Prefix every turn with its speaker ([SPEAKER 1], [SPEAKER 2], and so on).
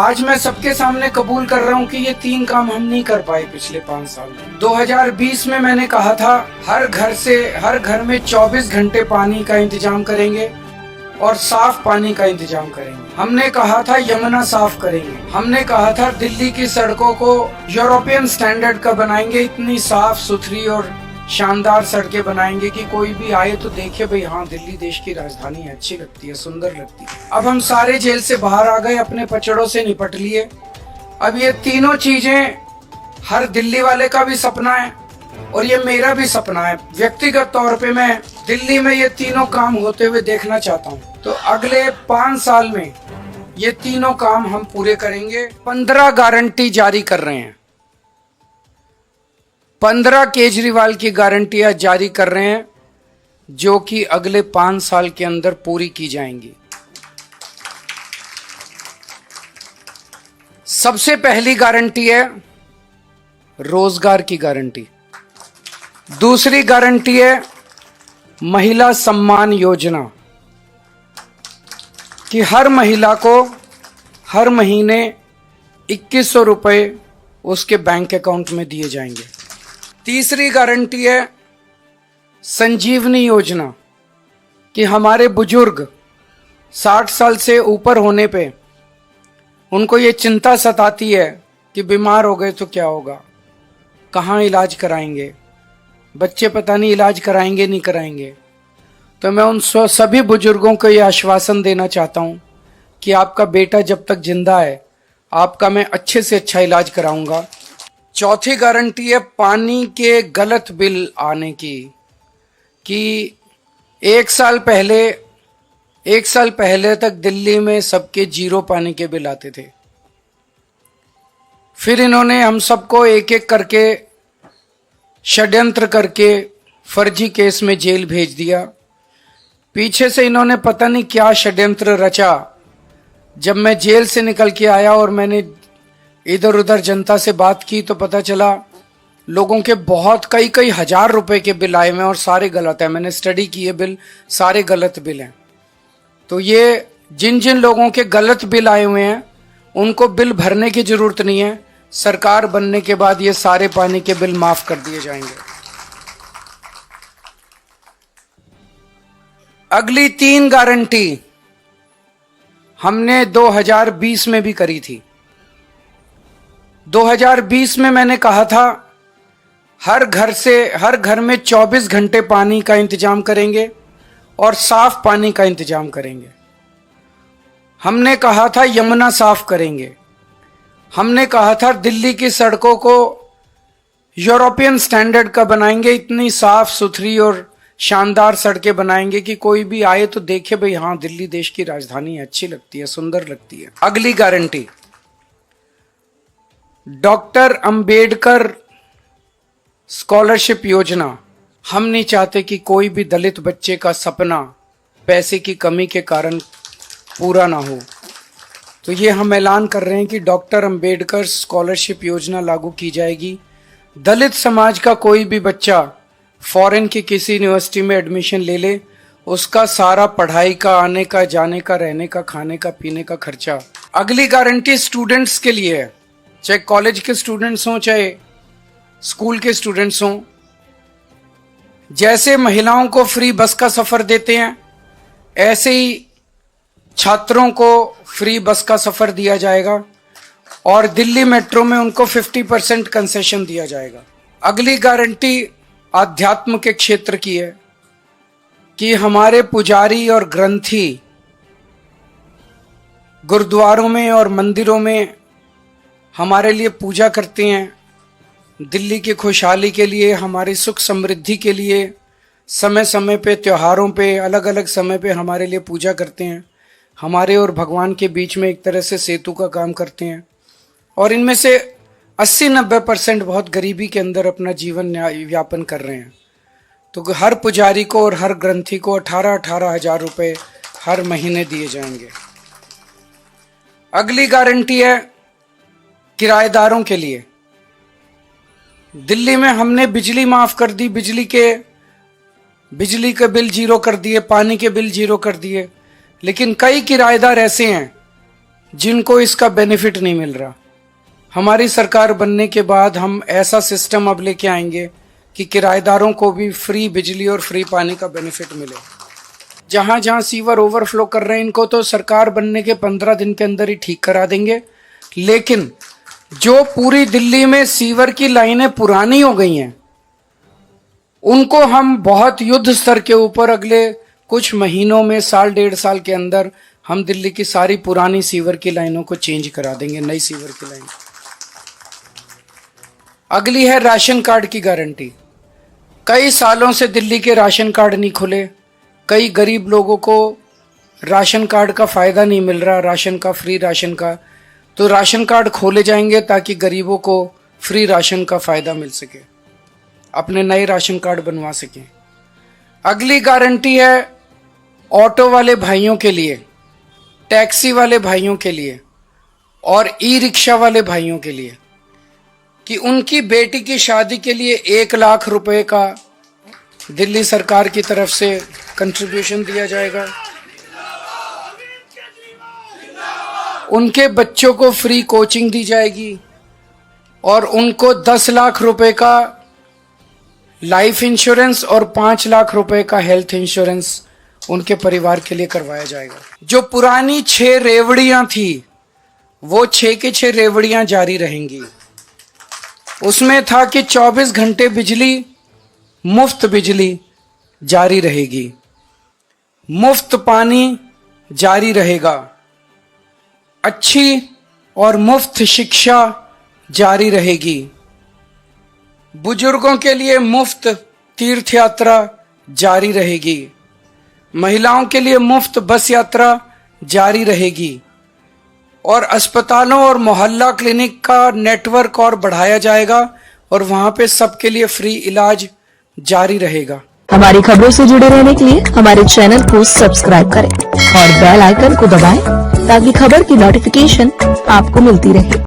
[SPEAKER 1] आज मैं सबके सामने कबूल कर रहा हूँ कि ये 3 काम हम नहीं कर पाए पिछले 5 साल में। 2020 में मैंने कहा था हर घर में 24 घंटे पानी का इंतजाम करेंगे और साफ पानी का इंतजाम करेंगे। हमने कहा था यमुना साफ करेंगे। हमने कहा था दिल्ली की सड़कों को यूरोपियन स्टैंडर्ड का बनाएंगे, इतनी साफ सुथरी और शानदार सड़कें बनाएंगे कि कोई भी आए तो देखे भाई हाँ दिल्ली देश की राजधानी है, अच्छी लगती है, सुंदर लगती है। अब हम सारे जेल से बाहर आ गए, अपने पचड़ों से निपट लिए। अब ये तीनों चीजें हर दिल्ली वाले का भी सपना है और ये मेरा भी सपना है। व्यक्तिगत तौर पे मैं दिल्ली में ये तीनों काम होते हुए देखना चाहता हूँ। तो अगले 5 साल में ये तीनों काम हम पूरे करेंगे। 15 गारंटी जारी कर रहे हैं, 15 केजरीवाल की गारंटियां जारी कर रहे हैं जो कि अगले 5 साल के अंदर पूरी की जाएंगी। सबसे पहली गारंटी है रोजगार की गारंटी। दूसरी गारंटी है महिला सम्मान योजना कि हर महिला को हर महीने 2100 रुपए उसके बैंक अकाउंट में दिए जाएंगे। तीसरी गारंटी है संजीवनी योजना कि हमारे बुजुर्ग 60 साल से ऊपर होने पे उनको ये चिंता सताती है कि बीमार हो गए तो क्या होगा, कहाँ इलाज कराएंगे, बच्चे पता नहीं इलाज कराएंगे नहीं कराएंगे। तो मैं उन सभी बुजुर्गों को ये आश्वासन देना चाहता हूँ कि आपका बेटा जब तक जिंदा है आपका मैं अच्छे से अच्छा इलाज कराऊंगा। चौथी गारंटी है पानी के गलत बिल आने की कि एक साल पहले तक दिल्ली में सबके 0 पानी के बिल आते थे। फिर इन्होंने हम सबको एक एक करके षड्यंत्र करके फर्जी केस में जेल भेज दिया। पीछे से इन्होंने पता नहीं क्या षड्यंत्र रचा। जब मैं जेल से निकल के आया और मैंने इधर उधर जनता से बात की तो पता चला लोगों के बहुत कई हजार रुपए के बिल आए हुए और सारे गलत है। मैंने स्टडी की है, बिल सारे गलत बिल हैं। तो ये जिन जिन लोगों के गलत बिल आए हुए हैं उनको बिल भरने की जरूरत नहीं है। सरकार बनने के बाद ये सारे पानी के बिल माफ कर दिए जाएंगे। अगली 3 गारंटी हमने 2020 में भी करी थी। 2020 में मैंने कहा था हर घर में 24 घंटे पानी का इंतजाम करेंगे और साफ पानी का इंतजाम करेंगे। हमने कहा था यमुना साफ करेंगे। हमने कहा था दिल्ली की सड़कों को यूरोपियन स्टैंडर्ड का बनाएंगे, इतनी साफ सुथरी और शानदार सड़कें बनाएंगे कि कोई भी आए तो देखे भाई हाँ दिल्ली देश की राजधानी है, अच्छी लगती है, सुंदर लगती है। अगली गारंटी डॉक्टर अंबेडकर स्कॉलरशिप योजना। हम नहीं चाहते कि कोई भी दलित बच्चे का सपना पैसे की कमी के कारण पूरा ना हो। तो ये हम ऐलान कर रहे हैं कि डॉक्टर अंबेडकर स्कॉलरशिप योजना लागू की जाएगी। दलित समाज का कोई भी बच्चा फॉरेन की किसी यूनिवर्सिटी में एडमिशन ले ले, उसका सारा पढ़ाई का, आने का, जाने का, रहने का, खाने का, पीने का खर्चा। अगली गारंटी स्टूडेंट्स के लिए है, चाहे कॉलेज के स्टूडेंट्स हों चाहे स्कूल के स्टूडेंट्स हों। जैसे महिलाओं को फ्री बस का सफर देते हैं ऐसे ही छात्रों को फ्री बस का सफर दिया जाएगा और दिल्ली मेट्रो में उनको 50% कंसेशन दिया जाएगा। अगली गारंटी आध्यात्म के क्षेत्र की है कि हमारे पुजारी और ग्रंथी गुरुद्वारों में और मंदिरों में हमारे लिए पूजा करते हैं, दिल्ली की खुशहाली के लिए, हमारी सुख समृद्धि के लिए, समय समय पे त्योहारों पे, अलग अलग समय पे हमारे लिए पूजा करते हैं। हमारे और भगवान के बीच में एक तरह से सेतु का काम करते हैं और इनमें से 80-90% बहुत गरीबी के अंदर अपना जीवन यापन कर रहे हैं। तो हर पुजारी को और हर ग्रंथी को 18-18 हजार रुपए हर महीने दिए जाएंगे। अगली गारंटी है किराएदारों के लिए। दिल्ली में हमने बिजली माफ कर दी, बिजली के बिल 0 कर दिए, पानी के बिल 0 कर दिए, लेकिन कई किराएदार ऐसे हैं जिनको इसका बेनिफिट नहीं मिल रहा। हमारी सरकार बनने के बाद हम ऐसा सिस्टम अब लेके आएंगे कि किराएदारों को भी फ्री बिजली और फ्री पानी का बेनिफिट मिले। जहां जहां सीवर ओवरफ्लो कर रहे हैं इनको तो सरकार बनने के 15 दिन के अंदर ही ठीक करा देंगे, लेकिन जो पूरी दिल्ली में सीवर की लाइनें पुरानी हो गई हैं उनको हम बहुत युद्ध स्तर के ऊपर अगले कुछ महीनों में, साल डेढ़ साल के अंदर हम दिल्ली की सारी पुरानी सीवर की लाइनों को चेंज करा देंगे, नई सीवर की लाइन। अगली है राशन कार्ड की गारंटी। कई सालों से दिल्ली के राशन कार्ड नहीं खुले, कई गरीब लोगों को राशन कार्ड का फायदा नहीं मिल रहा, राशन का, फ्री राशन का। तो राशन कार्ड खोले जाएंगे ताकि गरीबों को फ्री राशन का फायदा मिल सके, अपने नए राशन कार्ड बनवा सकें। अगली गारंटी है ऑटो वाले भाइयों के लिए, टैक्सी वाले भाइयों के लिए और ई रिक्शा वाले भाइयों के लिए कि उनकी बेटी की शादी के लिए 1 लाख रुपए का दिल्ली सरकार की तरफ से कंट्रीब्यूशन दिया जाएगा। उनके बच्चों को फ्री कोचिंग दी जाएगी और उनको 10 लाख रुपए का लाइफ इंश्योरेंस और 5 लाख रुपए का हेल्थ इंश्योरेंस उनके परिवार के लिए करवाया जाएगा। जो पुरानी 6 रेवड़ियां थी वो 6 के 6 रेवड़ियां जारी रहेंगी। उसमें था कि 24 घंटे बिजली, मुफ्त बिजली जारी रहेगी, मुफ्त पानी जारी रहेगा, अच्छी और मुफ्त शिक्षा जारी रहेगी, बुजुर्गों के लिए मुफ्त तीर्थ यात्रा जारी रहेगी, महिलाओं के लिए मुफ्त बस यात्रा जारी रहेगी और अस्पतालों और मोहल्ला क्लिनिक का नेटवर्क और बढ़ाया जाएगा और वहां पे सबके लिए फ्री इलाज जारी रहेगा।
[SPEAKER 2] हमारी खबरों से जुड़े रहने के लिए हमारे चैनल को सब्सक्राइब करें और बेल आइकन को दबाएं ताकि खबर की नोटिफिकेशन आपको मिलती रहे।